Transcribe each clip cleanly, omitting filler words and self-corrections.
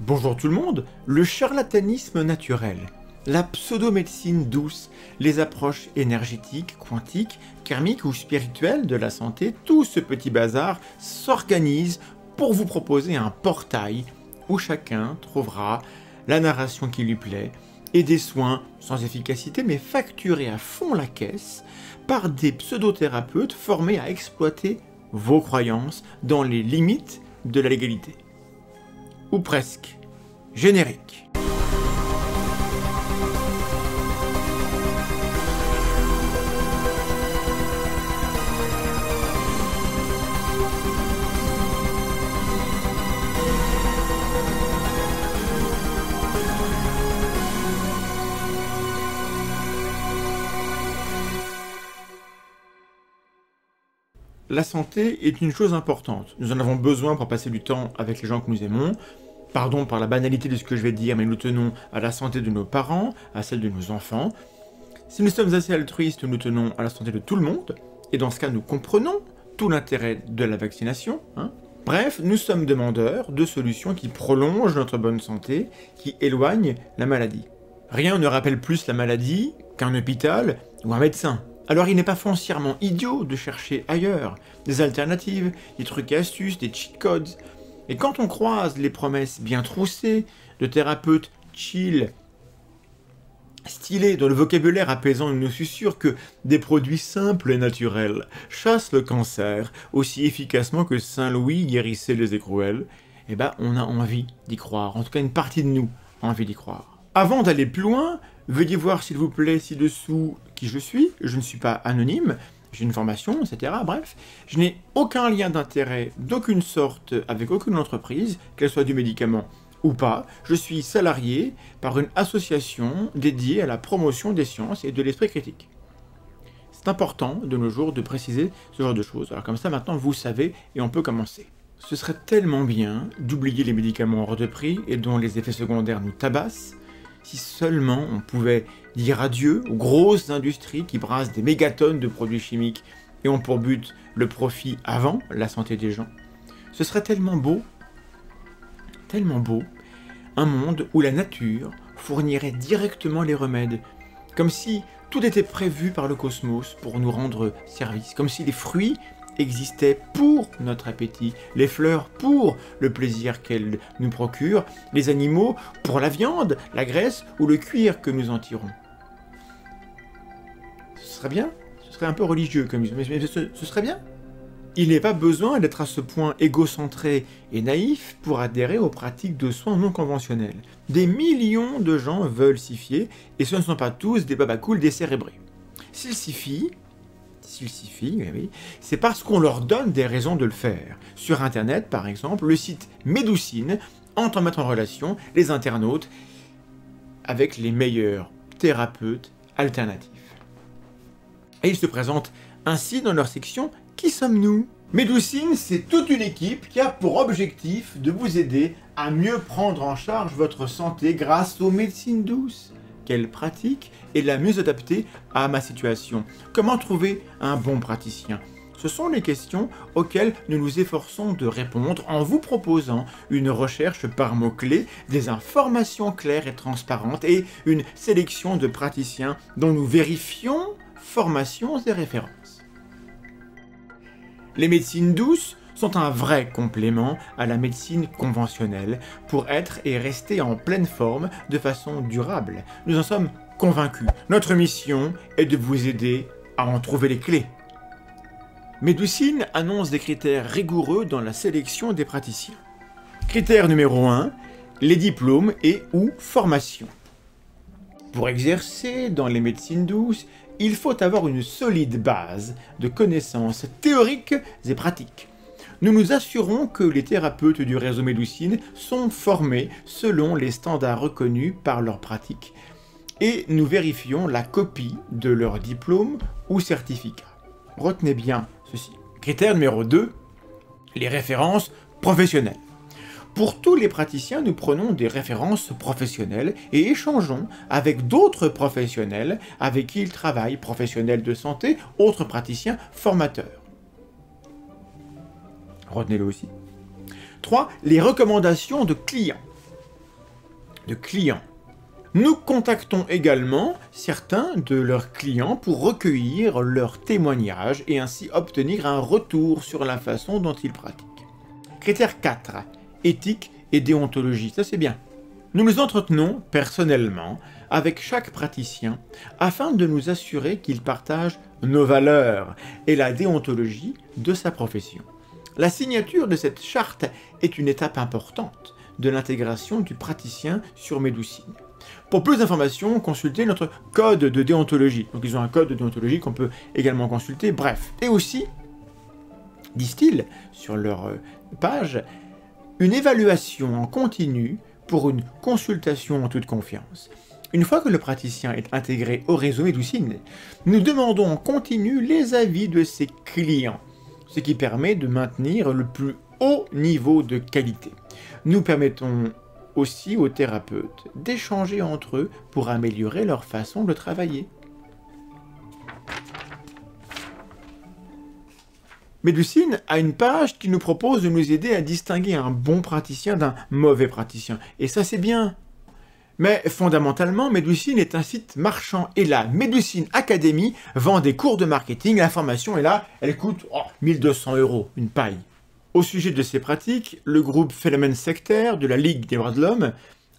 Bonjour tout le monde, le charlatanisme naturel, la pseudomédecine douce, les approches énergétiques, quantiques, karmiques ou spirituelles de la santé, tout ce petit bazar s'organise pour vous proposer un portail où chacun trouvera la narration qui lui plaît et des soins sans efficacité mais facturés à fond la caisse par des pseudothérapeutes formés à exploiter vos croyances dans les limites de la légalité. Ou presque. Générique. La santé est une chose importante. Nous en avons besoin pour passer du temps avec les gens que nous aimons. Pardon par la banalité de ce que je vais dire, mais nous tenons à la santé de nos parents, à celle de nos enfants. Si nous sommes assez altruistes, nous tenons à la santé de tout le monde, et dans ce cas, nous comprenons tout l'intérêt de la vaccination. Bref, nous sommes demandeurs de solutions qui prolongent notre bonne santé, qui éloignent la maladie. Rien ne rappelle plus la maladie qu'un hôpital ou un médecin. Alors il n'est pas foncièrement idiot de chercher ailleurs des alternatives, des trucs et astuces, des cheat codes. Et quand on croise les promesses bien troussées de thérapeutes chill, stylés, dont le vocabulaire apaisant nous susurre que des produits simples et naturels chassent le cancer aussi efficacement que Saint Louis guérissait les écrouelles, eh ben on a envie d'y croire. En tout cas, une partie de nous a envie d'y croire. Avant d'aller plus loin, veuillez voir s'il vous plaît ci-dessous qui je suis. Je ne suis pas anonyme. J'ai une formation, etc. Bref, je n'ai aucun lien d'intérêt d'aucune sorte avec aucune entreprise, qu'elle soit du médicament ou pas. Je suis salarié par une association dédiée à la promotion des sciences et de l'esprit critique. C'est important de nos jours de préciser ce genre de choses. Alors comme ça, maintenant, vous savez et on peut commencer. Ce serait tellement bien d'oublier les médicaments hors de prix et dont les effets secondaires nous tabassent, si seulement on pouvait dire adieu aux grosses industries qui brassent des mégatonnes de produits chimiques et ont pour but le profit avant la santé des gens. Ce serait tellement beau, un monde où la nature fournirait directement les remèdes, comme si tout était prévu par le cosmos pour nous rendre service, comme si les fruits existaient pour notre appétit, les fleurs pour le plaisir qu'elles nous procurent, les animaux pour la viande, la graisse ou le cuir que nous en tirons. Ce serait bien, ce serait un peu religieux comme mais ce serait bien. Il n'est pas besoin d'être à ce point égocentré et naïf pour adhérer aux pratiques de soins non conventionnels. Des millions de gens veulent s'y fier et ce ne sont pas tous des babacools décérébrés. S'ils s'y fient, oui, c'est parce qu'on leur donne des raisons de le faire. Sur Internet, par exemple, le site Médoucine entend mettre en relation les internautes avec les meilleurs thérapeutes alternatifs. Et ils se présentent ainsi dans leur section « Qui sommes-nous » Médoucine, c'est toute une équipe qui a pour objectif de vous aider à mieux prendre en charge votre santé grâce aux médecines douces. Quelle pratique est la mieux adaptée à ma situation? Comment trouver un bon praticien? Ce sont les questions auxquelles nous nous efforçons de répondre en vous proposant une recherche par mots-clés, des informations claires et transparentes et une sélection de praticiens dont nous vérifions formations et références. Les médecines douces sont un vrai complément à la médecine conventionnelle pour être et rester en pleine forme de façon durable. Nous en sommes convaincus. Notre mission est de vous aider à en trouver les clés. Médoucine annonce des critères rigoureux dans la sélection des praticiens. Critère numéro 1, les diplômes et ou formations. Pour exercer dans les médecines douces, il faut avoir une solide base de connaissances théoriques et pratiques. Nous nous assurons que les thérapeutes du réseau Médoucine sont formés selon les standards reconnus par leur pratique et nous vérifions la copie de leur diplôme ou certificat. Retenez bien ceci. Critère numéro 2, les références professionnelles. Pour tous les praticiens, nous prenons des références professionnelles et échangeons avec d'autres professionnels avec qui ils travaillent, professionnels de santé, autres praticiens, formateurs. Retenez-le aussi. 3. Les recommandations de clients. de clients. Nous contactons également certains de leurs clients pour recueillir leurs témoignages et ainsi obtenir un retour sur la façon dont ils pratiquent. Critère 4. Éthique et déontologie, ça c'est bien. Nous nous entretenons personnellement avec chaque praticien afin de nous assurer qu'il partage nos valeurs et la déontologie de sa profession. La signature de cette charte est une étape importante de l'intégration du praticien sur Médoucine. Pour plus d'informations, consultez notre code de déontologie. Donc ils ont un code de déontologie qu'on peut également consulter, bref. Et aussi, disent-ils sur leur page, une évaluation en continu pour une consultation en toute confiance. Une fois que le praticien est intégré au réseau Médoucine, nous demandons en continu les avis de ses clients, ce qui permet de maintenir le plus haut niveau de qualité. Nous permettons aussi aux thérapeutes d'échanger entre eux pour améliorer leur façon de travailler. Médoucine a une page qui nous propose de nous aider à distinguer un bon praticien d'un mauvais praticien. Et ça, c'est bien. Mais fondamentalement, Médoucine est un site marchand. Et la Médoucine Academy vend des cours de marketing. La formation est là, elle coûte 1200 €, une paille. Au sujet de ces pratiques, le groupe Phénomène sectaire de la Ligue des droits de l'homme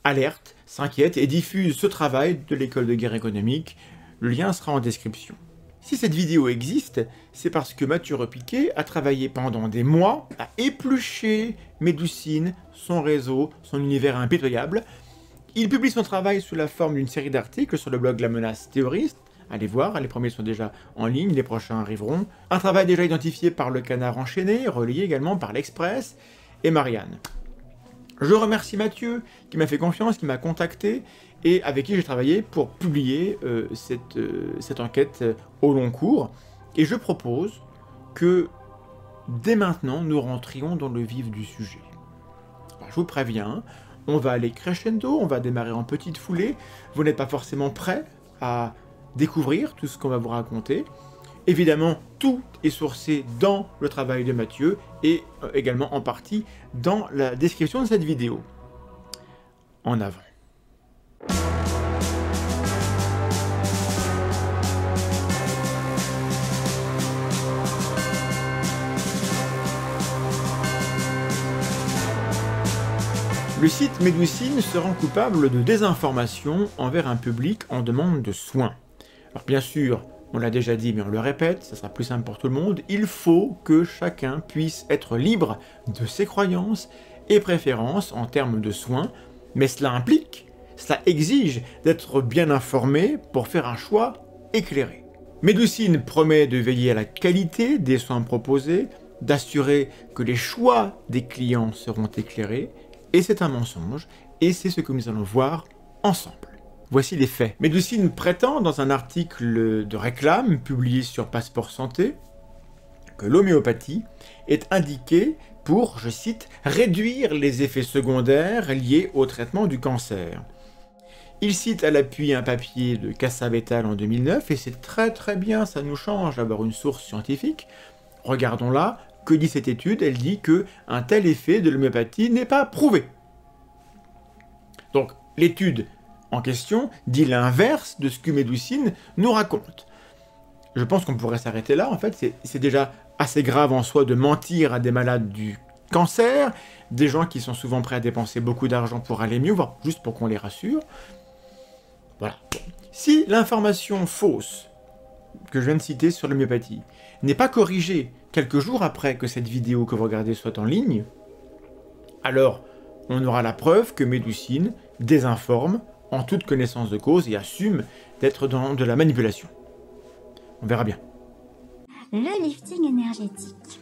alerte, s'inquiète et diffuse ce travail de l'école de guerre économique. Le lien sera en description. Si cette vidéo existe, c'est parce que Mathieu Repiquet a travaillé pendant des mois à éplucher Médoucine, son réseau, son univers impitoyable. Il publie son travail sous la forme d'une série d'articles sur le blog La Menace Théoriste. Allez voir, les premiers sont déjà en ligne, les prochains arriveront. Un travail déjà identifié par le Canard enchaîné, relayé également par l'Express et Marianne. Je remercie Mathieu qui m'a fait confiance, qui m'a contacté et avec qui j'ai travaillé pour publier cette enquête au long cours. Et je propose que dès maintenant, nous rentrions dans le vif du sujet. Alors, je vous préviens, on va aller crescendo, on va démarrer en petite foulée. Vous n'êtes pas forcément prêts à découvrir tout ce qu'on va vous raconter. Évidemment, tout est sourcé dans le travail de Mathieu et également en partie dans la description de cette vidéo. En avant. Le site Médoucine se rend coupable de désinformation envers un public en demande de soins. Alors bien sûr, on l'a déjà dit mais on le répète, ça sera plus simple pour tout le monde, il faut que chacun puisse être libre de ses croyances et préférences en termes de soins, mais cela implique, cela exige d'être bien informé pour faire un choix éclairé. Médoucine promet de veiller à la qualité des soins proposés, d'assurer que les choix des clients seront éclairés, et c'est un mensonge, et c'est ce que nous allons voir ensemble. Voici les faits. Médoucine prétend dans un article de réclame publié sur Passeport Santé que l'homéopathie est indiquée pour, je cite, « réduire les effets secondaires liés au traitement du cancer ». Il cite à l'appui un papier de Cassav et al. En 2009, et c'est très bien, ça nous change d'avoir une source scientifique. Regardons-la. Que dit cette étude? Elle dit qu'un tel effet de l'homéopathie n'est pas prouvé. Donc, l'étude en question dit l'inverse de ce que Médoucine nous raconte. Je pense qu'on pourrait s'arrêter là. En fait, c'est déjà assez grave en soi de mentir à des malades du cancer, des gens qui sont souvent prêts à dépenser beaucoup d'argent pour aller mieux, voire juste pour qu'on les rassure. Voilà. Si l'information fausse que je viens de citer sur l'homéopathie n'est pas corrigée quelques jours après que cette vidéo que vous regardez soit en ligne, alors on aura la preuve que Médoucine désinforme en toute connaissance de cause et assume d'être dans de la manipulation. On verra bien. Le lifting énergétique.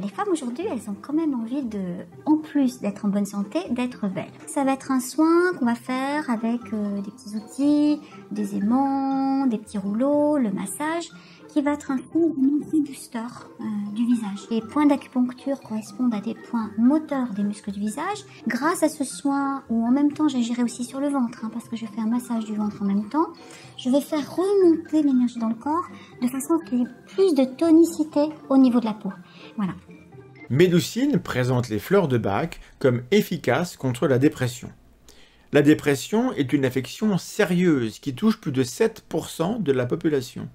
Les femmes aujourd'hui, elles ont quand même envie de, en plus d'être en bonne santé, d'être belles. Ça va être un soin qu'on va faire avec des petits outils, des aimants, des petits rouleaux, le massage, qui va être un soin booster du visage. Les points d'acupuncture correspondent à des points moteurs des muscles du visage. Grâce à ce soin, où en même temps j'agirai aussi sur le ventre, parce que je fais un massage du ventre en même temps, je vais faire remonter l'énergie dans le corps de façon à qu'il y ait plus de tonicité au niveau de la peau. Voilà. Médoucine présente les fleurs de Bach comme efficaces contre la dépression. La dépression est une affection sérieuse qui touche plus de 7% de la population.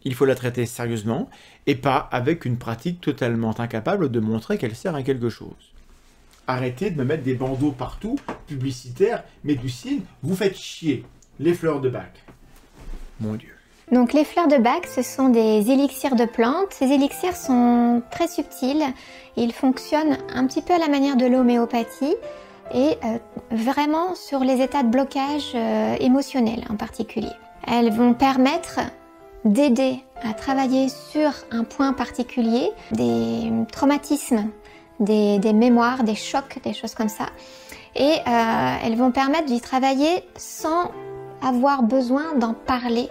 Il faut la traiter sérieusement et pas avec une pratique totalement incapable de montrer qu'elle sert à quelque chose. Arrêtez de me mettre des bandeaux partout, publicitaires, Médusine, vous faites chier. Les fleurs de Bach. Mon Dieu. Donc les fleurs de Bach, ce sont des élixirs de plantes. Ces élixirs sont très subtils. Ils fonctionnent un petit peu à la manière de l'homéopathie et vraiment sur les états de blocage émotionnel en particulier. Elles vont permettre d'aider à travailler sur un point particulier, des traumatismes, des mémoires, des chocs, des choses comme ça. Et elles vont permettre d'y travailler sans avoir besoin d'en parler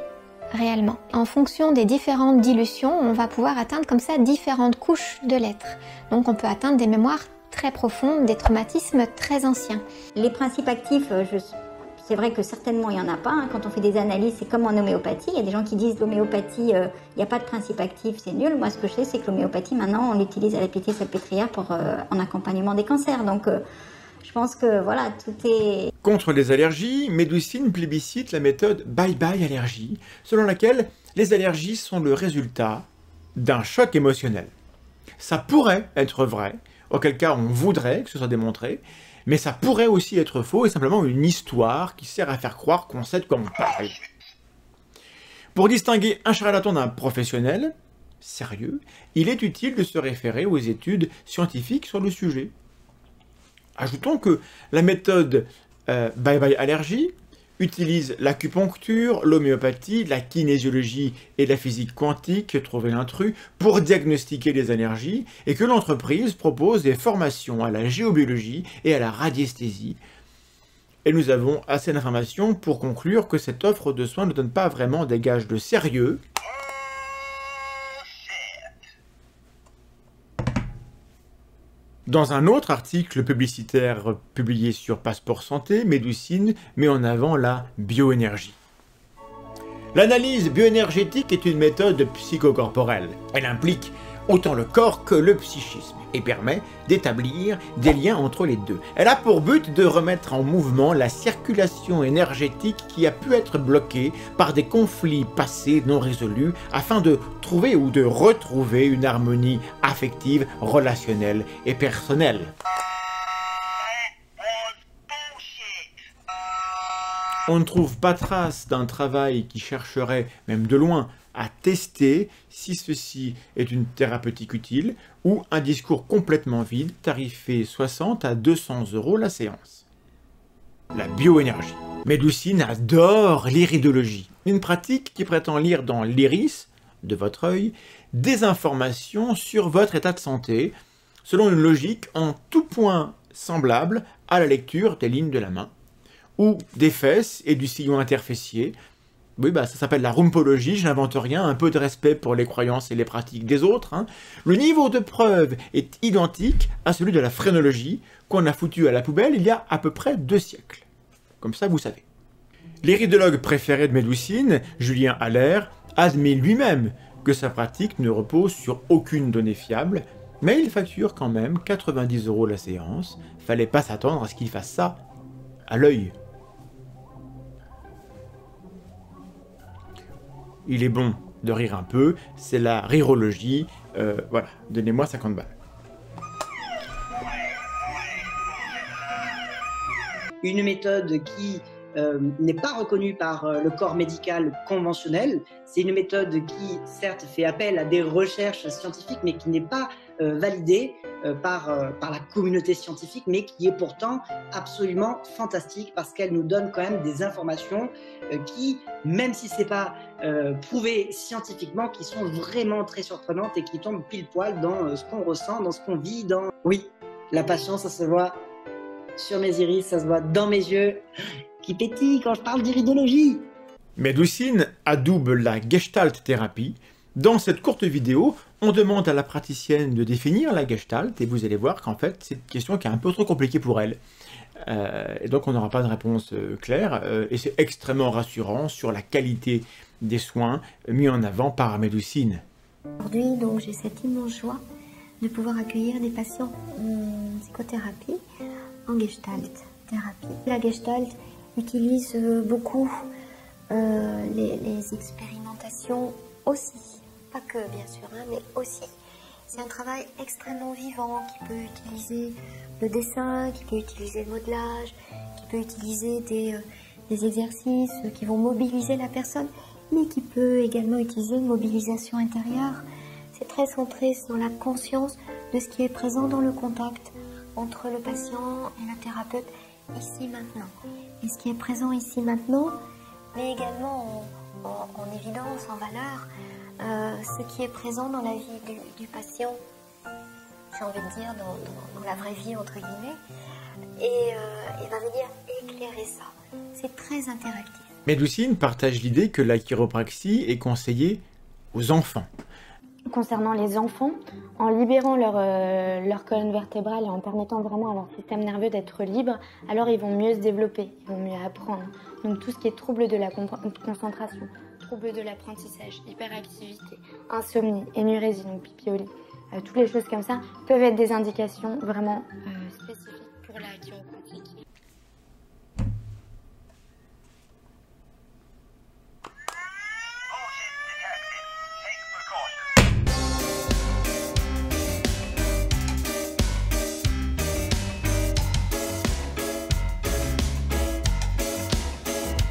réellement. En fonction des différentes dilutions, on va pouvoir atteindre comme ça différentes couches de l'être. Donc on peut atteindre des mémoires très profondes, des traumatismes très anciens. Les principes actifs, c'est vrai que certainement il n'y en a pas. Hein. Quand on fait des analyses, c'est comme en homéopathie. Il y a des gens qui disent l'homéopathie, il n'y a pas de principe actif, c'est nul. Moi, ce que je sais, c'est que l'homéopathie, maintenant, on l'utilise à la pitié salpêtrière pour en accompagnement des cancers. Donc, je pense que voilà, tout est... Contre les allergies, Médusine plébiscite la méthode bye-bye allergie, selon laquelle les allergies sont le résultat d'un choc émotionnel. Ça pourrait être vrai, auquel cas on voudrait que ce soit démontré, mais ça pourrait aussi être faux et simplement une histoire qui sert à faire croire qu'on sait de quoi on parle. Pour distinguer un charlatan d'un professionnel sérieux, il est utile de se référer aux études scientifiques sur le sujet. Ajoutons que la méthode bye-bye allergie utilise l'acupuncture, l'homéopathie, la kinésiologie et la physique quantique, trouver l'intrus, pour diagnostiquer les allergies, et que l'entreprise propose des formations à la géobiologie et à la radiesthésie. Et nous avons assez d'informations pour conclure que cette offre de soins ne donne pas vraiment des gages de sérieux. Dans un autre article publicitaire publié sur Passeport Santé, Médusine met en avant la bioénergie. L'analyse bioénergétique est une méthode psychocorporelle. Elle implique autant le corps que le psychisme et permet d'établir des liens entre les deux. Elle a pour but de remettre en mouvement la circulation énergétique qui a pu être bloquée par des conflits passés non résolus afin de trouver ou de retrouver une harmonie affective, relationnelle et personnelle. On ne trouve pas trace d'un travail qui chercherait, même de loin, à tester si ceci est une thérapeutique utile ou un discours complètement vide, tarifé 60 à 200 € la séance. La bioénergie. Médusine adore l'iridologie, une pratique qui prétend lire dans l'iris de votre œil des informations sur votre état de santé, selon une logique en tout point semblable à la lecture des lignes de la main, ou des fesses et du sillon interfessier. Oui, ça s'appelle la rumpologie, je n'invente rien, un peu de respect pour les croyances et les pratiques des autres. Hein. Le niveau de preuve est identique à celui de la phrénologie, qu'on a foutu à la poubelle il y a à peu près 2 siècles. Comme ça, vous savez. L'iridologue préféré de Médusine, Julien Allaire, admet lui-même que sa pratique ne repose sur aucune donnée fiable, mais il facture quand même 90 € la séance. Fallait pas s'attendre à ce qu'il fasse ça à l'œil. Il est bon de rire un peu, c'est la rirologie, voilà, donnez-moi 50 balles. Une méthode qui n'est pas reconnue par le corps médical conventionnel, c'est une méthode qui certes fait appel à des recherches scientifiques mais qui n'est pas validée par la communauté scientifique, mais qui est pourtant absolument fantastique parce qu'elle nous donne quand même des informations qui, même si ce n'est pas prouvé scientifiquement, qui sont vraiment très surprenantes et qui tombent pile poil dans ce qu'on ressent, dans ce qu'on vit, dans... Oui, la passion, ça se voit sur mes iris, ça se voit dans mes yeux, qui pétillent quand je parle d'iridologie. Médusine adoube la Gestalt thérapie. Dans cette courte vidéo, on demande à la praticienne de définir la Gestalt et vous allez voir qu'en fait, c'est une question qui est un peu trop compliquée pour elle. Et donc on n'aura pas de réponse claire et c'est extrêmement rassurant sur la qualité des soins mis en avant par Médusine. Aujourd'hui, donc, j'ai cette immense joie de pouvoir accueillir des patients en psychothérapie, en Gestalt. thérapie. La Gestalt utilise beaucoup les expérimentations aussi, pas que bien sûr, hein, mais aussi. C'est un travail extrêmement vivant qui peut utiliser le dessin, qui peut utiliser le modelage, qui peut utiliser des exercices qui vont mobiliser la personne, mais qui peut également utiliser une mobilisation intérieure. C'est très centré sur la conscience de ce qui est présent dans le contact entre le patient et le thérapeute ici maintenant. Et ce qui est présent ici maintenant, mais également en évidence, en valeur, ce qui est présent dans la vie du patient, j'ai envie de dire dans la vraie vie entre guillemets, et il va venir éclairer ça. C'est très interactif. Médoucine partage l'idée que la chiropraxie est conseillée aux enfants. Concernant les enfants, en libérant leur colonne vertébrale et en permettant vraiment à leur système nerveux d'être libre, alors ils vont mieux se développer, ils vont mieux apprendre. Donc tout ce qui est trouble de la concentration, trouble de l'apprentissage, hyperactivité, insomnie, énurésie, donc pipioli, toutes les choses comme ça peuvent être des indications vraiment spécifiques pour la chiropratique.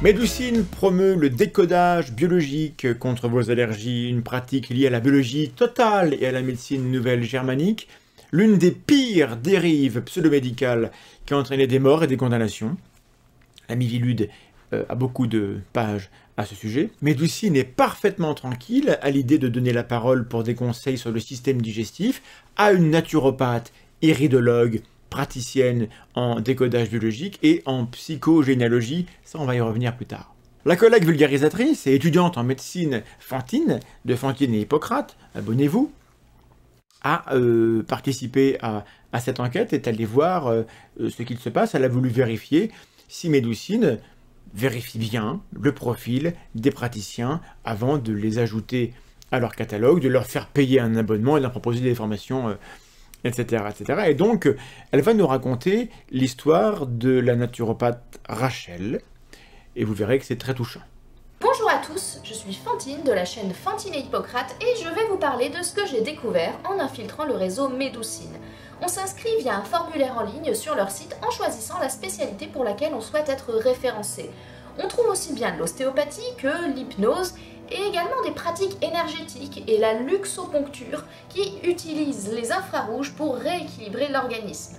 Médoucine promeut le décodage biologique contre vos allergies, une pratique liée à la biologie totale et à la médecine nouvelle germanique, l'une des pires dérives pseudo-médicales qui a entraîné des morts et des condamnations. La Mivilude a beaucoup de pages à ce sujet. Médoucine est parfaitement tranquille à l'idée de donner la parole pour des conseils sur le système digestif à une naturopathe, iridologue, praticienne en décodage biologique et en psychogénéalogie, ça on va y revenir plus tard. La collègue vulgarisatrice et étudiante en médecine Fantine, de Fantine et Hippocrate, abonnez-vous, a participé à cette enquête, est allée voir ce qu'il se passe, elle a voulu vérifier si Médoucine vérifie bien le profil des praticiens avant de les ajouter à leur catalogue, de leur faire payer un abonnement et de leur proposer des formations etc., etc. Et donc, elle va nous raconter l'histoire de la naturopathe Rachel, et vous verrez que c'est très touchant. Bonjour à tous, je suis Fantine de la chaîne Fantine et Hippocrate, et je vais vous parler de ce que j'ai découvert en infiltrant le réseau Médoucine. On s'inscrit via un formulaire en ligne sur leur site en choisissant la spécialité pour laquelle on souhaite être référencé. On trouve aussi bien de l'ostéopathie que l'hypnose, et également des pratiques énergétiques et la luxoponcture qui utilisent les infrarouges pour rééquilibrer l'organisme.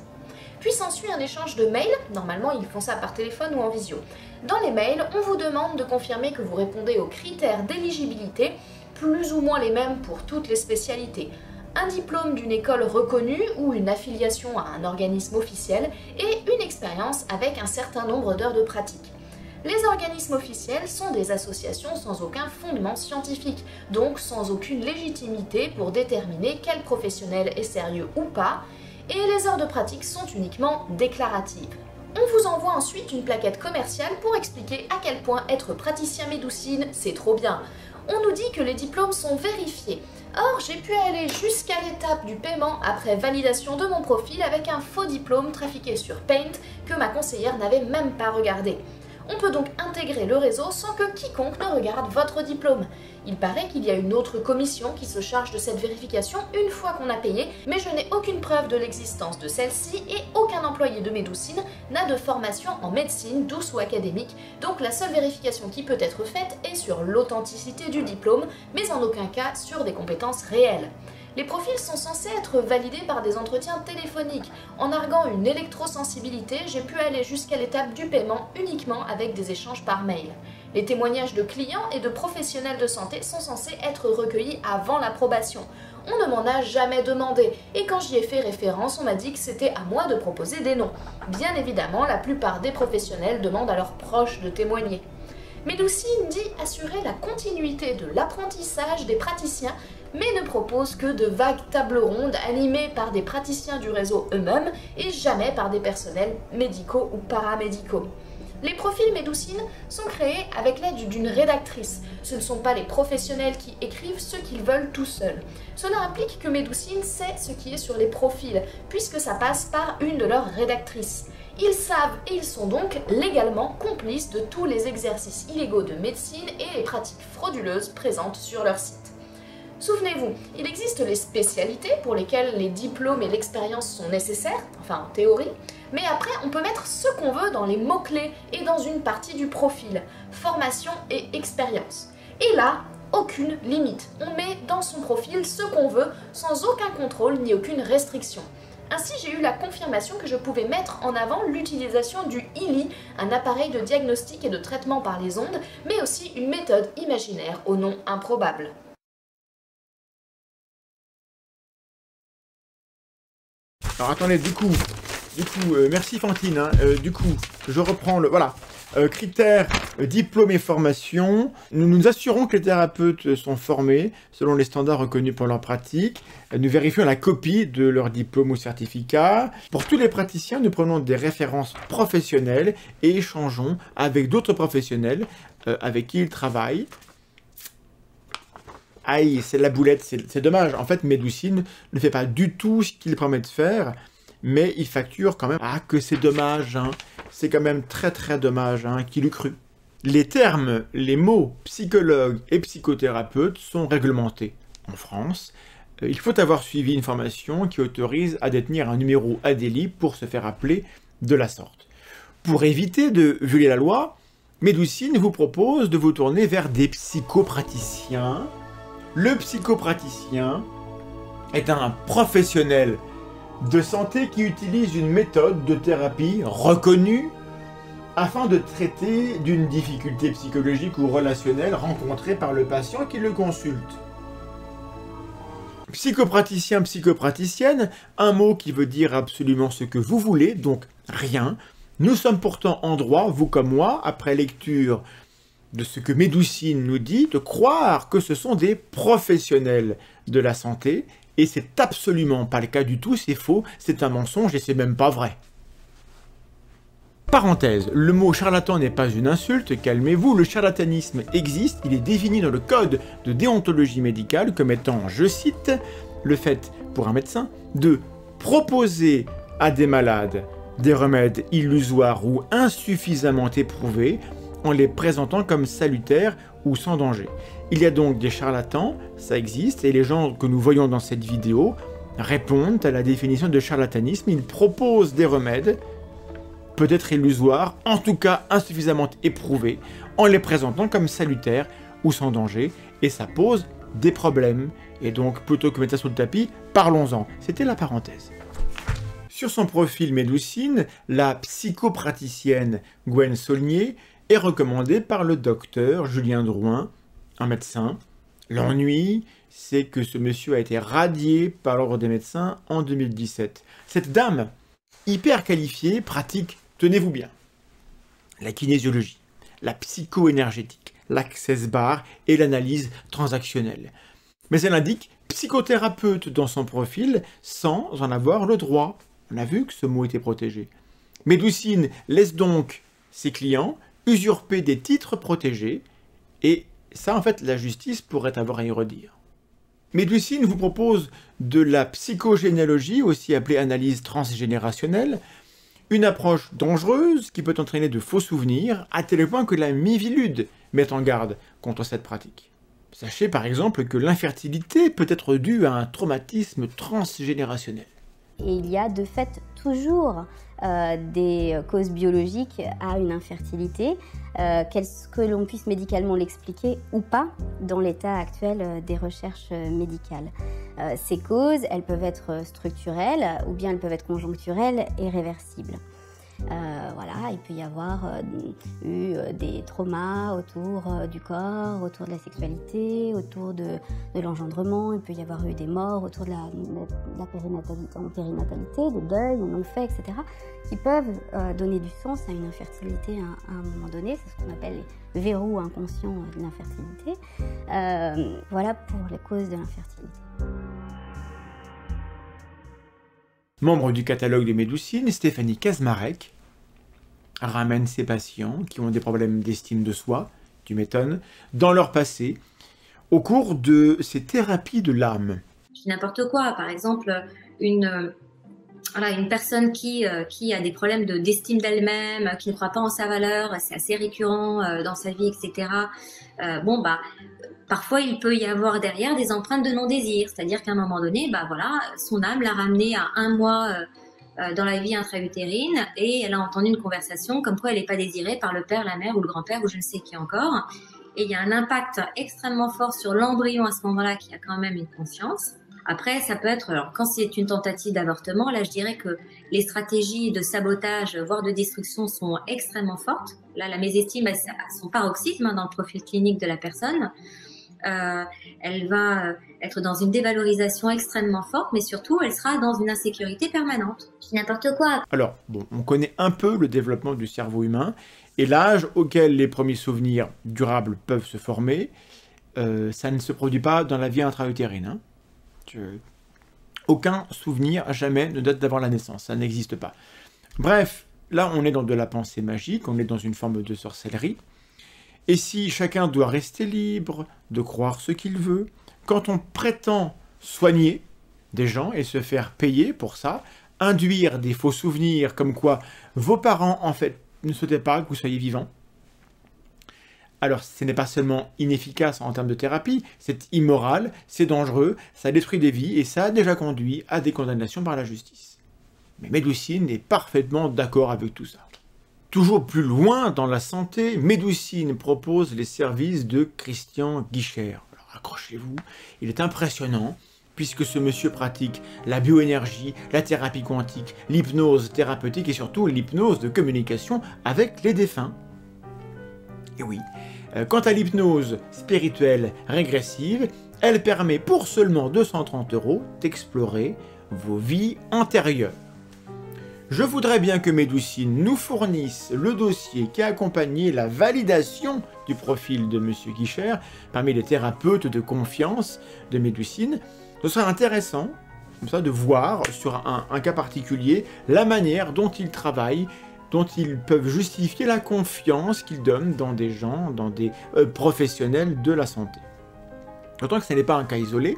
Puis s'ensuit un échange de mails, normalement ils font ça par téléphone ou en visio. Dans les mails, on vous demande de confirmer que vous répondez aux critères d'éligibilité, plus ou moins les mêmes pour toutes les spécialités. Un diplôme d'une école reconnue ou une affiliation à un organisme officiel et une expérience avec un certain nombre d'heures de pratique. Les organismes officiels sont des associations sans aucun fondement scientifique, donc sans aucune légitimité pour déterminer quel professionnel est sérieux ou pas, et les heures de pratique sont uniquement déclaratives. On vous envoie ensuite une plaquette commerciale pour expliquer à quel point être praticien Médoucine, c'est trop bien. On nous dit que les diplômes sont vérifiés. Or, j'ai pu aller jusqu'à l'étape du paiement après validation de mon profil avec un faux diplôme trafiqué sur Paint que ma conseillère n'avait même pas regardé. On peut donc intégrer le réseau sans que quiconque ne regarde votre diplôme. Il paraît qu'il y a une autre commission qui se charge de cette vérification une fois qu'on a payé, mais je n'ai aucune preuve de l'existence de celle-ci et aucun employé de Médoucine n'a de formation en médecine, douce ou académique, donc la seule vérification qui peut être faite est sur l'authenticité du diplôme, mais en aucun cas sur des compétences réelles. Les profils sont censés être validés par des entretiens téléphoniques. En arguant une électrosensibilité, j'ai pu aller jusqu'à l'étape du paiement uniquement avec des échanges par mail. Les témoignages de clients et de professionnels de santé sont censés être recueillis avant l'approbation. On ne m'en a jamais demandé, et quand j'y ai fait référence, on m'a dit que c'était à moi de proposer des noms. Bien évidemment, la plupart des professionnels demandent à leurs proches de témoigner. Médoucine dit assurer la continuité de l'apprentissage des praticiens, mais ne propose que de vagues tables rondes animées par des praticiens du réseau eux-mêmes et jamais par des personnels médicaux ou paramédicaux. Les profils Médoucine sont créés avec l'aide d'une rédactrice. Ce ne sont pas les professionnels qui écrivent ce qu'ils veulent tout seuls. Cela implique que Médoucine sait ce qui est sur les profils, puisque ça passe par une de leurs rédactrices. Ils savent et ils sont donc légalement complices de tous les exercices illégaux de médecine et les pratiques frauduleuses présentes sur leur site. Souvenez-vous, il existe les spécialités pour lesquelles les diplômes et l'expérience sont nécessaires, enfin en théorie, mais après on peut mettre ce qu'on veut dans les mots-clés et dans une partie du profil, formation et expérience. Et là, aucune limite, on met dans son profil ce qu'on veut sans aucun contrôle ni aucune restriction. Ainsi, j'ai eu la confirmation que je pouvais mettre en avant l'utilisation du ILI, un appareil de diagnostic et de traitement par les ondes, mais aussi une méthode imaginaire au nom improbable. Alors attendez, du coup, merci Fantine, hein, du coup, je reprends le, voilà, critères, diplôme et formation. Nous nous assurons que les thérapeutes sont formés selon les standards reconnus pour leur pratique. Nous vérifions la copie de leur diplôme ou certificat. Pour tous les praticiens, nous prenons des références professionnelles et échangeons avec d'autres professionnels avec qui ils travaillent. Aïe, c'est la boulette, c'est dommage. En fait, Médoucine ne fait pas du tout ce qu'il promet de faire, mais il facture quand même. Ah, que c'est dommage, hein. C'est quand même très très dommage, hein, qui l'eût cru. Les termes, les mots psychologue et psychothérapeute sont réglementés en France. Il faut avoir suivi une formation qui autorise à détenir un numéro ADELI pour se faire appeler de la sorte. Pour éviter de violer la loi, Médoucine vous propose de vous tourner vers des psychopraticiens. Le psychopraticien est un professionnel de santé qui utilise une méthode de thérapie reconnue afin de traiter d'une difficulté psychologique ou relationnelle rencontrée par le patient qui le consulte. Psychopraticien, psychopraticienne, un mot qui veut dire absolument ce que vous voulez, donc rien. Nous sommes pourtant en droit, vous comme moi, après lecture de ce que Médoucine nous dit, de croire que ce sont des professionnels de la santé, et c'est absolument pas le cas du tout, c'est faux, c'est un mensonge et c'est même pas vrai. Parenthèse, le mot charlatan n'est pas une insulte, calmez-vous, le charlatanisme existe, il est défini dans le code de déontologie médicale comme étant, je cite, le fait pour un médecin de proposer à des malades des remèdes illusoires ou insuffisamment éprouvés en les présentant comme salutaires ou sans danger. Il y a donc des charlatans, ça existe, et les gens que nous voyons dans cette vidéo répondent à la définition de charlatanisme. Ils proposent des remèdes, peut-être illusoires, en tout cas insuffisamment éprouvés, en les présentant comme salutaires ou sans danger, et ça pose des problèmes. Et donc, plutôt que mettre ça sous le tapis, parlons-en. C'était la parenthèse. Sur son profil Médoucine, la psychopraticienne Gwen Saulnier est recommandée par le docteur Julien Drouin, un médecin. L'ennui, c'est que ce monsieur a été radié par l'ordre des médecins en 2017. Cette dame, hyper qualifiée, pratique, tenez-vous bien, la kinésiologie, la psycho-énergétique, l'access bar et l'analyse transactionnelle. Mais elle indique psychothérapeute dans son profil sans en avoir le droit. On a vu que ce mot était protégé. Médoucine laisse donc ses clients usurper des titres protégés, et ça, en fait, la justice pourrait avoir à y redire. Médoucine vous propose de la psychogénéalogie, aussi appelée analyse transgénérationnelle, une approche dangereuse qui peut entraîner de faux souvenirs, à tel point que la Miviludes met en garde contre cette pratique. Sachez par exemple que l'infertilité peut être due à un traumatisme transgénérationnel. Et il y a de fait toujours des causes biologiques à une infertilité, que l'on puisse médicalement l'expliquer ou pas dans l'état actuel des recherches médicales. Ces causes, elles peuvent être structurelles ou bien elles peuvent être conjoncturelles et réversibles. Voilà, il peut y avoir eu des traumas autour du corps, autour de la sexualité, autour de l'engendrement. Il peut y avoir eu des morts autour de la périnatalité, des deuils non faits, etc. qui peuvent donner du sens à une infertilité à un moment donné. C'est ce qu'on appelle les verrous inconscients de l'infertilité. Voilà pour les causes de l'infertilité. Membre du catalogue de Médoucine, Stéphanie Kazmarek ramène ses patients qui ont des problèmes d'estime de soi, tu m'étonnes, dans leur passé, au cours de ces thérapies de l'âme. Je dis n'importe quoi, par exemple, voilà, une personne qui a des problèmes d'estime d'elle-même, qui ne croit pas en sa valeur, c'est assez récurrent dans sa vie, etc. Parfois il peut y avoir derrière des empreintes de non-désir, c'est-à-dire qu'à un moment donné, voilà, son âme l'a ramené à 1 mois dans la vie intra-utérine et elle a entendu une conversation comme quoi elle n'est pas désirée par le père, la mère ou le grand-père ou je ne sais qui encore. Et il y a un impact extrêmement fort sur l'embryon à ce moment-là qui a quand même une conscience. Après, ça peut être, alors quand c'est une tentative d'avortement, là je dirais que les stratégies de sabotage, voire de destruction sont extrêmement fortes. Là, la mésestime, à son paroxysme dans le profil clinique de la personne. Elle va être dans une dévalorisation extrêmement forte, mais surtout, elle sera dans une insécurité permanente. N'importe quoi. Alors, bon, on connaît un peu le développement du cerveau humain et l'âge auquel les premiers souvenirs durables peuvent se former. Ça ne se produit pas dans la vie intra-utérine, hein. Aucun souvenir jamais ne date d'avant la naissance, ça n'existe pas. Bref, là on est dans de la pensée magique, on est dans une forme de sorcellerie. Et si chacun doit rester libre de croire ce qu'il veut, quand on prétend soigner des gens et se faire payer pour ça, induire des faux souvenirs comme quoi vos parents en fait ne souhaitaient pas que vous soyez vivant, alors ce n'est pas seulement inefficace en termes de thérapie, c'est immoral, c'est dangereux, ça détruit des vies et ça a déjà conduit à des condamnations par la justice. Mais Médoucine est parfaitement d'accord avec tout ça. Toujours plus loin dans la santé, Médoucine propose les services de Christian Guicher. Alors accrochez-vous, il est impressionnant puisque ce monsieur pratique la bioénergie, la thérapie quantique, l'hypnose thérapeutique et surtout l'hypnose de communication avec les défunts. Et oui, quant à l'hypnose spirituelle régressive, elle permet pour seulement 230 € d'explorer vos vies antérieures. Je voudrais bien que Médoucine nous fournisse le dossier qui a accompagné la validation du profil de M. Guicher parmi les thérapeutes de confiance de Médoucine. Ce serait intéressant comme ça, de voir sur un cas particulier la manière dont il travaille, dont ils peuvent justifier la confiance qu'ils donnent dans des gens, dans des professionnels de la santé. D'autant que ce n'est pas un cas isolé,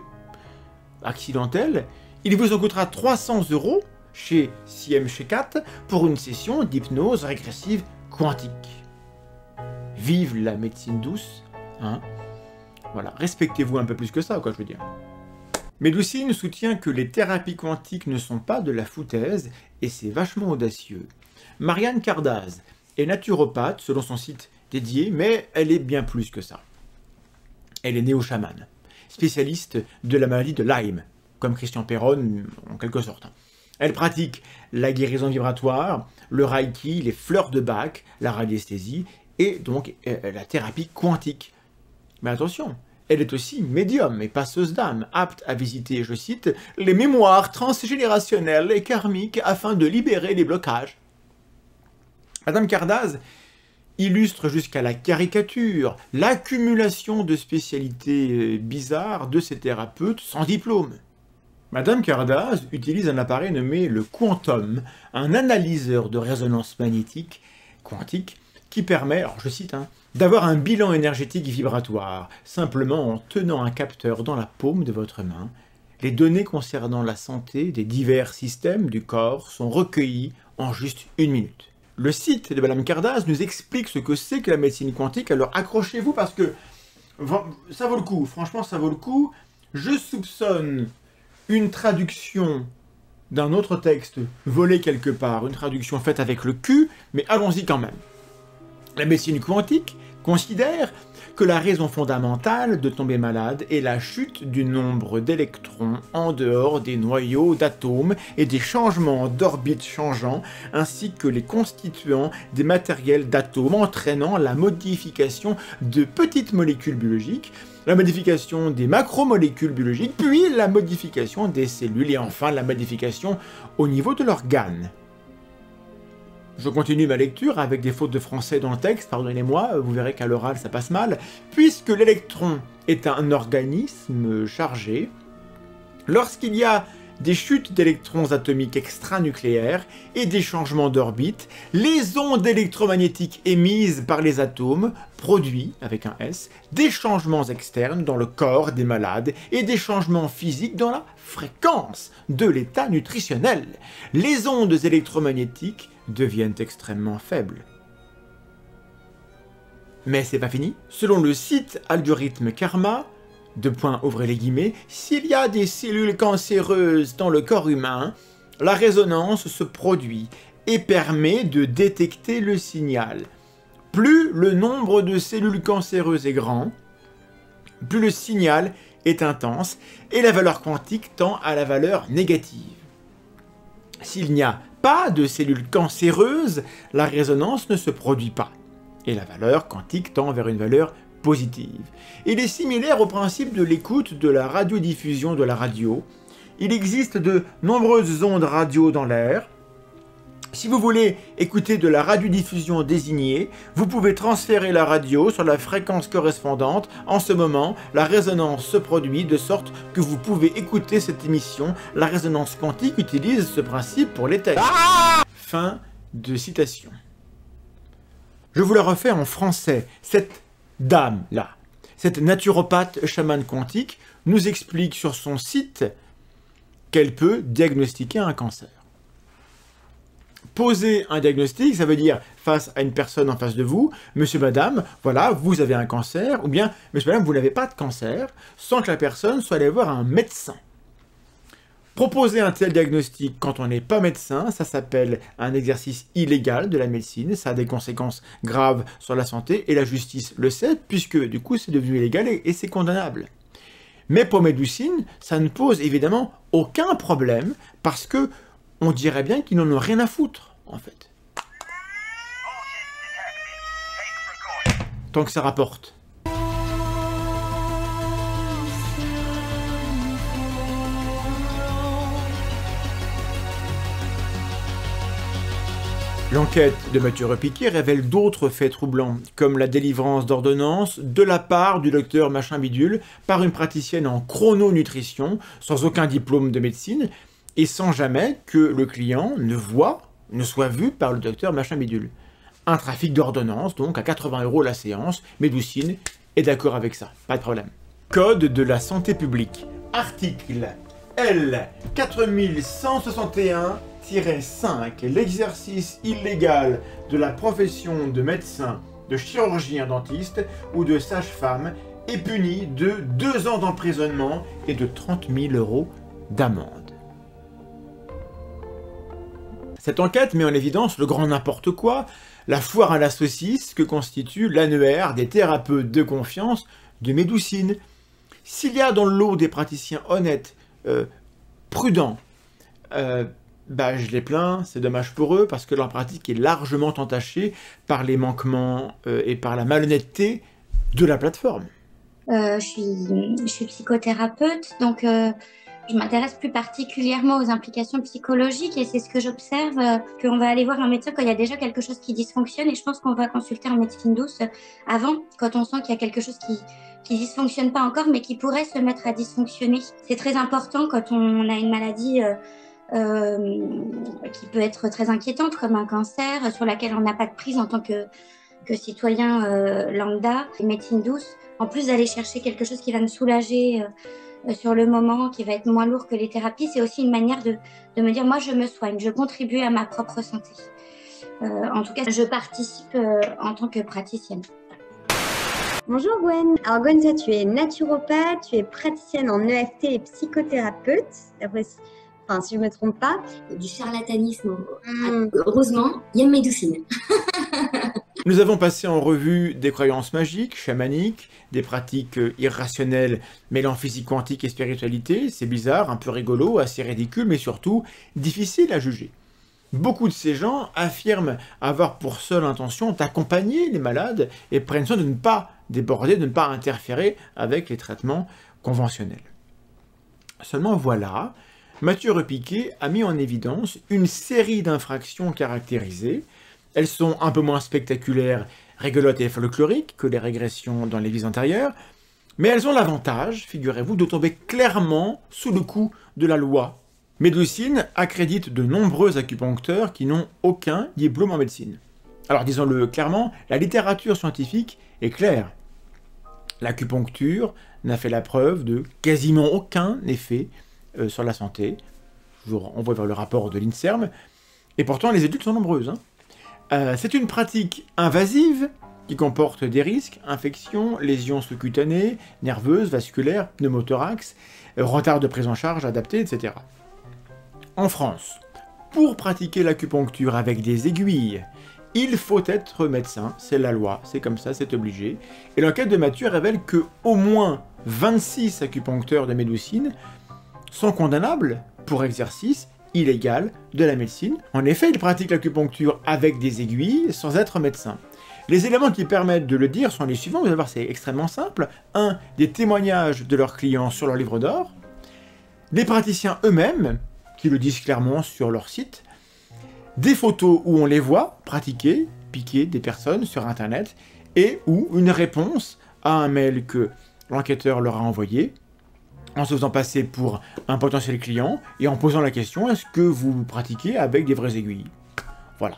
accidentel, il vous en coûtera 300 € chez CM Shekat pour une session d'hypnose régressive quantique. Vive la médecine douce, hein. Voilà, respectez-vous un peu plus que ça, quoi, je veux dire. Médoucine soutient que les thérapies quantiques ne sont pas de la foutaise, et c'est vachement audacieux. Marianne Cardaz est naturopathe selon son site dédié, mais elle est bien plus que ça. Elle est néo-chamane, spécialiste de la maladie de Lyme, comme Christian Perron en quelque sorte. Elle pratique la guérison vibratoire, le reiki, les fleurs de Bach, la radiesthésie et donc la thérapie quantique. Mais attention, elle est aussi médium et passeuse d'âme, apte à visiter, je cite, les mémoires transgénérationnelles et karmiques afin de libérer les blocages. Madame Cardaz illustre jusqu'à la caricature l'accumulation de spécialités bizarres de ces thérapeutes sans diplôme. Madame Cardaz utilise un appareil nommé le Quantum, un analyseur de résonance magnétique quantique qui permet, alors je cite, d'avoir un bilan énergétique vibratoire, simplement en tenant un capteur dans la paume de votre main. Les données concernant la santé des divers systèmes du corps sont recueillies en juste 1 minute. Le site de Madame Cardaz nous explique ce que c'est que la médecine quantique, alors accrochez-vous parce que ça vaut le coup, franchement ça vaut le coup. Je soupçonne une traduction d'un autre texte volé quelque part, une traduction faite avec le cul, mais allons-y quand même. La médecine quantique considère que la raison fondamentale de tomber malade est la chute du nombre d'électrons en dehors des noyaux d'atomes et des changements d'orbite changeants, ainsi que les constituants des matériels d'atomes, entraînant la modification de petites molécules biologiques, la modification des macromolécules biologiques, puis la modification des cellules et enfin la modification au niveau de l'organe. Je continue ma lecture avec des fautes de français dans le texte, pardonnez-moi, vous verrez qu'à l'oral ça passe mal. Puisque l'électron est un organisme chargé, lorsqu'il y a des chutes d'électrons atomiques extranucléaires et des changements d'orbite, les ondes électromagnétiques émises par les atomes produisent, avec un S, des changements externes dans le corps des malades et des changements physiques dans la fréquence de l'état nutritionnel. Les ondes électromagnétiques deviennent extrêmement faibles. Mais c'est pas fini. Selon le site Algorithme Karma, ouvrez les guillemets, s'il y a des cellules cancéreuses dans le corps humain, la résonance se produit et permet de détecter le signal. Plus le nombre de cellules cancéreuses est grand, plus le signal est intense et la valeur quantique tend à la valeur négative. S'il n'y a pas de cellules cancéreuses, la résonance ne se produit pas et la valeur quantique tend vers une valeur positive. Il est similaire au principe de l'écoute de la radiodiffusion de la radio. Il existe de nombreuses ondes radio dans l'air. Si vous voulez écouter de la radiodiffusion désignée, vous pouvez transférer la radio sur la fréquence correspondante. En ce moment, la résonance se produit de sorte que vous pouvez écouter cette émission. La résonance quantique utilise ce principe pour les tests. Fin de citation. Je vous la refais en français. Cette dame-là, cette naturopathe chamane quantique, nous explique sur son site qu'elle peut diagnostiquer un cancer. Poser un diagnostic, ça veut dire face à une personne en face de vous, monsieur, madame, voilà, vous avez un cancer, ou bien, monsieur, madame, vous n'avez pas de cancer, sans que la personne soit allée voir un médecin. Proposer un tel diagnostic quand on n'est pas médecin, ça s'appelle un exercice illégal de la médecine, ça a des conséquences graves sur la santé, et la justice le sait, puisque du coup c'est devenu illégal et c'est condamnable. Mais pour Médoucine, ça ne pose évidemment aucun problème, parce que on dirait bien qu'ils n'en ont rien à foutre, en fait. Tant que ça rapporte. L'enquête de Mathieu Repiquet révèle d'autres faits troublants, comme la délivrance d'ordonnances de la part du docteur Machin Bidule par une praticienne en chrononutrition, sans aucun diplôme de médecine, et sans jamais que le client ne soit vu par le docteur Machin Bidule. Un trafic d'ordonnances, donc à 80 € la séance, Médoucine est d'accord avec ça, pas de problème. Code de la santé publique. Article L 4161-5, l'exercice illégal de la profession de médecin, de chirurgien dentiste ou de sage-femme est puni de 2 ans d'emprisonnement et de 30 000 € d'amende. Cette enquête met en évidence le grand n'importe quoi, la foire à la saucisse que constitue l'annuaire des thérapeutes de confiance de Médoucine. S'il y a dans le lot des praticiens honnêtes, prudents, je les plains, c'est dommage pour eux, parce que leur pratique est largement entachée par les manquements et par la malhonnêteté de la plateforme. Je suis psychothérapeute, donc je m'intéresse plus particulièrement aux implications psychologiques et c'est ce que j'observe, qu'on va aller voir un médecin quand il y a déjà quelque chose qui dysfonctionne et je pense qu'on va consulter en médecine douce avant, quand on sent qu'il y a quelque chose qui dysfonctionne pas encore mais qui pourrait se mettre à dysfonctionner. C'est très important quand on a une maladie qui peut être très inquiétante comme un cancer sur laquelle on n'a pas de prise en tant que citoyen lambda, médecine douce, en plus d'aller chercher quelque chose qui va me soulager sur le moment, qui va être moins lourd que les thérapies, c'est aussi une manière de me dire, moi je me soigne, je contribue à ma propre santé. En tout cas, je participe en tant que praticienne. Bonjour Gwen. Alors Gwen, toi, tu es naturopathe, tu es praticienne en EFT et psychothérapeute, si je ne me trompe pas. Du charlatanisme, heureusement, il y a Médoucine. Nous avons passé en revue des croyances magiques, chamaniques, des pratiques irrationnelles mêlant physique quantique et spiritualité. C'est bizarre, un peu rigolo, assez ridicule, mais surtout difficile à juger. Beaucoup de ces gens affirment avoir pour seule intention d'accompagner les malades et prennent soin de ne pas déborder, de ne pas interférer avec les traitements conventionnels. Seulement voilà, Mathieu Repiquet a mis en évidence une série d'infractions caractérisées. Elles sont un peu moins spectaculaires, rigolotes et folkloriques que les régressions dans les vies antérieures, mais elles ont l'avantage, figurez-vous, de tomber clairement sous le coup de la loi Médoucine accrédite de nombreux acupuncteurs qui n'ont aucun diplôme en médecine. Alors disons-le clairement, la littérature scientifique est claire. L'acupuncture n'a fait la preuve de quasiment aucun effet sur la santé. Je vous renvoie vers le rapport de l'INSERM. Et pourtant, les études sont nombreuses. C'est une pratique invasive qui comporte des risques, infections, lésions sous-cutanées, nerveuses, vasculaires, pneumothorax, retard de prise en charge adapté, etc. En France, pour pratiquer l'acupuncture avec des aiguilles, il faut être médecin, c'est la loi, c'est comme ça, c'est obligé. Et l'enquête de Mathieu révèle que au moins 26 acupuncteurs de Médoucine sont condamnables pour exercice illégal de la médecine. En effet, ils pratiquent l'acupuncture avec des aiguilles sans être médecins. Les éléments qui permettent de le dire sont les suivants, vous allez voir, c'est extrêmement simple. 1. Des témoignages de leurs clients sur leur livre d'or. Les praticiens eux-mêmes, qui le disent clairement sur leur site. Des photos où on les voit pratiquer, piquer des personnes sur Internet, et ou une réponse à un mail que l'enquêteur leur a envoyé, en se faisant passer pour un potentiel client, et en posant la question, est-ce que vous pratiquez avec des vraies aiguilles? Voilà.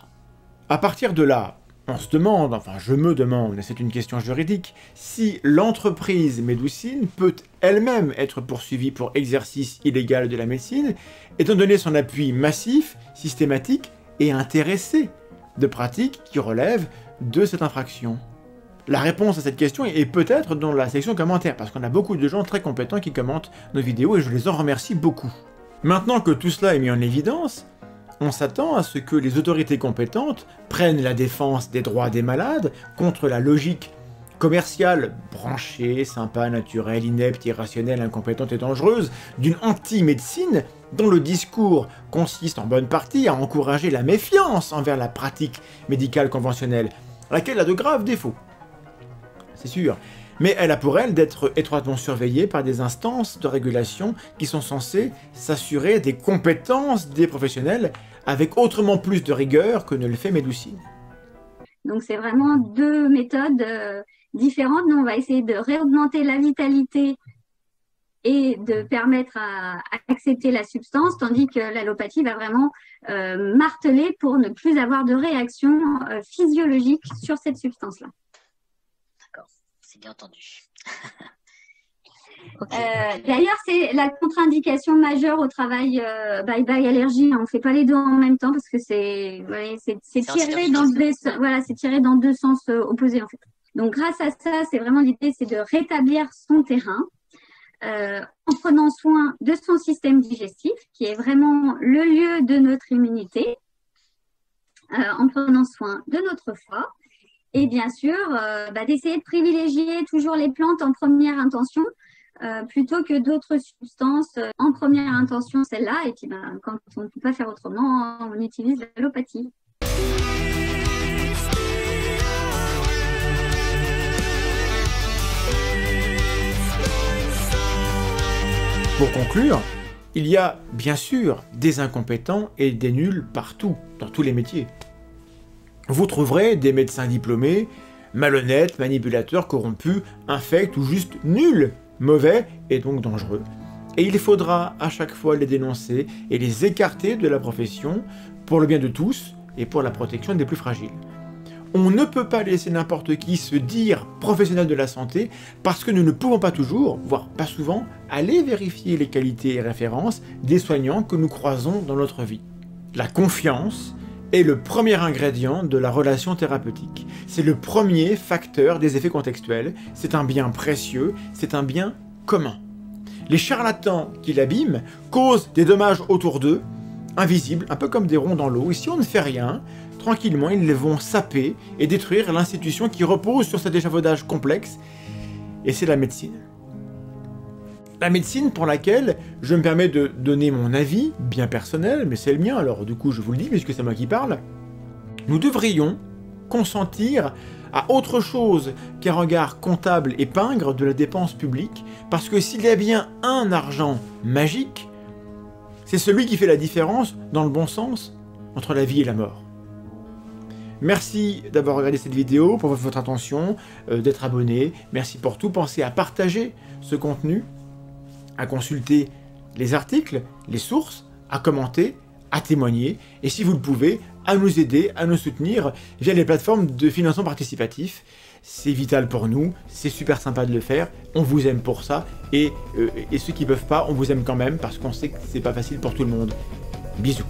À partir de là, on se demande, enfin je me demande, et c'est une question juridique, si l'entreprise Médoucine peut elle-même être poursuivie pour exercice illégal de la médecine, étant donné son appui massif, systématique et intéressé de pratiques qui relèvent de cette infraction. La réponse à cette question est peut-être dans la section commentaires, parce qu'on a beaucoup de gens très compétents qui commentent nos vidéos et je les en remercie beaucoup. Maintenant que tout cela est mis en évidence, on s'attend à ce que les autorités compétentes prennent la défense des droits des malades contre la logique commerciale, branchée, sympa, naturelle, inepte, irrationnelle, incompétente et dangereuse d'une anti-médecine dont le discours consiste en bonne partie à encourager la méfiance envers la pratique médicale conventionnelle, laquelle a de graves défauts. C'est sûr. Mais elle a pour elle d'être étroitement surveillée par des instances de régulation qui sont censées s'assurer des compétences des professionnels avec autrement plus de rigueur que ne le fait Médoucine. Donc c'est vraiment deux méthodes différentes. Nous, on va essayer de réaugmenter la vitalité et de permettre à accepter la substance, tandis que l'allopathie va vraiment marteler pour ne plus avoir de réaction physiologique sur cette substance-là. D'accord, c'est bien entendu. D'ailleurs, c'est la contre-indication majeure au travail bye-bye allergie. On ne fait pas les deux en même temps parce que c'est tiré dans deux sens opposés en fait. Donc, grâce à ça, c'est vraiment l'idée, c'est de rétablir son terrain en prenant soin de son système digestif, qui est vraiment le lieu de notre immunité, en prenant soin de notre foie. Et bien sûr, d'essayer de privilégier toujours les plantes en première intention plutôt que d'autres substances en première intention, celle-là. Et puis, quand on ne peut pas faire autrement, on utilise l'allopathie. Pour conclure, il y a bien sûr des incompétents et des nuls partout, dans tous les métiers. Vous trouverez des médecins diplômés, malhonnêtes, manipulateurs, corrompus, infects ou juste nuls, mauvais et donc dangereux. Et il faudra à chaque fois les dénoncer et les écarter de la profession pour le bien de tous et pour la protection des plus fragiles. On ne peut pas laisser n'importe qui se dire professionnel de la santé parce que nous ne pouvons pas toujours, voire pas souvent, aller vérifier les qualités et références des soignants que nous croisons dans notre vie. La confiance est le premier ingrédient de la relation thérapeutique. C'est le premier facteur des effets contextuels. C'est un bien précieux, c'est un bien commun. Les charlatans qui l'abîment causent des dommages autour d'eux, invisibles, un peu comme des ronds dans l'eau. Et si on ne fait rien, tranquillement, ils vont saper et détruire l'institution qui repose sur cet échafaudage complexe, et c'est la médecine. La médecine pour laquelle je me permets de donner mon avis, bien personnel, mais c'est le mien, alors du coup je vous le dis, puisque c'est moi qui parle. Nous devrions consentir à autre chose qu'un regard comptable et pingre de la dépense publique, parce que s'il y a bien un argent magique, c'est celui qui fait la différence, dans le bon sens, entre la vie et la mort. Merci d'avoir regardé cette vidéo, pour votre attention, d'être abonné, merci pour tout, pensez à partager ce contenu, à consulter les articles, les sources, à commenter, à témoigner, et si vous le pouvez, à nous aider, à nous soutenir via les plateformes de financement participatif. C'est vital pour nous, c'est super sympa de le faire, on vous aime pour ça, et ceux qui peuvent pas, on vous aime quand même, parce qu'on sait que c'est pas facile pour tout le monde. Bisous.